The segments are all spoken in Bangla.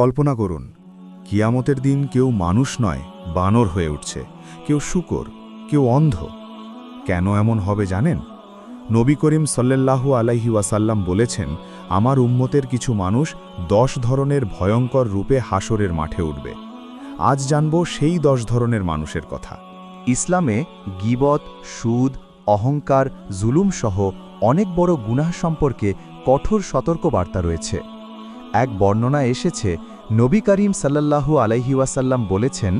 কল্পনা করুন, কিয়ামতের দিন কেউ মানুষ নয়, বানর হয়ে উঠছে, কেউ শূকর, কেউ অন্ধ। কেন এমন হবে জানেন? নবী করিম সাল্লাল্লাহু আলাইহি ওয়াসাল্লাম বলেছেন, আমার উম্মতের কিছু মানুষ 10 ধরনের ভয়ঙ্কর রূপে হাসরের মাঠে উঠবে। আজ জানব সেই 10 ধরনের মানুষের কথা। ইসলামে গীবত, সুদ, অহংকার, জুলুম সহ অনেক বড় গুনাহ সম্পর্কে কঠোর সতর্কবার্তা রয়েছে। এক বর্ণনা এসেছে, নবী করিম সাল্লাল্লাহু আলাইহি ওয়াসাল্লাম বলেছেন,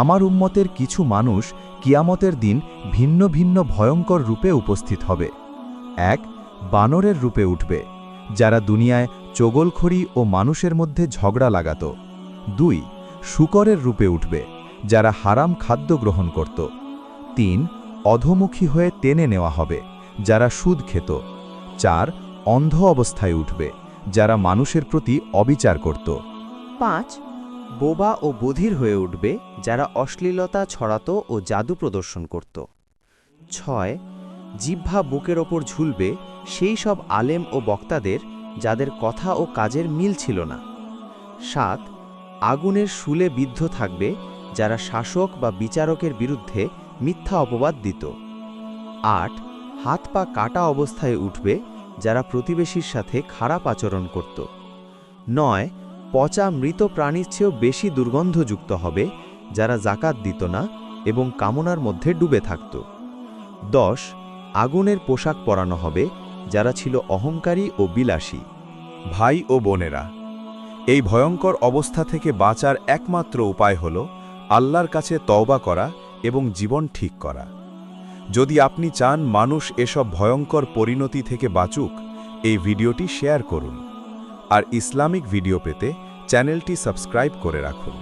আমার উম্মতের কিছু মানুষ কিয়ামতের দিন ভিন্ন ভিন্ন ভয়ঙ্কর রূপে উপস্থিত হবে। 1. বানরের রূপে উঠবে, যারা দুনিয়ায় চগলখড়ি ও মানুষের মধ্যে ঝগড়া লাগাত। 2. শূকরের রূপে উঠবে, যারা হারাম খাদ্য গ্রহণ করত। 3. অধোমুখী হয়ে টেনে নেওয়া হবে, যারা সুদ খেত। 4. অন্ধ অবস্থায় উঠবে, যারা মানুষের প্রতি অবিচার করত। 5. বোবা ও বধির হয়ে উঠবে, যারা অশ্লীলতা ছড়াতো ও জাদু প্রদর্শন করত। 6. জিহ্বা বুকের ওপর ঝুলবে সেই সব আলেম ও বক্তাদের যাদের কথা ও কাজের মিল ছিল না। 7. আগুনের শুলে বিদ্ধ থাকবে যারা শাসক বা বিচারকের বিরুদ্ধে মিথ্যা অপবাদ দিত। 8. হাত পা কাটা অবস্থায় উঠবে যারা প্রতিবেশীর সাথে খারাপ আচরণ করত। 9. পচা মৃত প্রাণীর চেয়েও বেশি দুর্গন্ধযুক্ত হবে যারা জাকাত দিত না এবং কামনার মধ্যে ডুবে থাকত। 10. আগুনের পোশাক পরানো হবে যারা ছিল অহংকারী ও বিলাসী। ভাই ও বোনেরা, এই ভয়ঙ্কর অবস্থা থেকে বাঁচার একমাত্র উপায় হল আল্লাহর কাছে তওবা করা এবং জীবন ঠিক করা। যদি আপনি চান মানুষ এসব ভয়ঙ্কর পরিণতি থেকে বাঁচুক, এই ভিডিওটি শেয়ার করুন। আর ইসলামিক ভিডিও পেতে চ্যানেলটি সাবস্ক্রাইব করে রাখুন।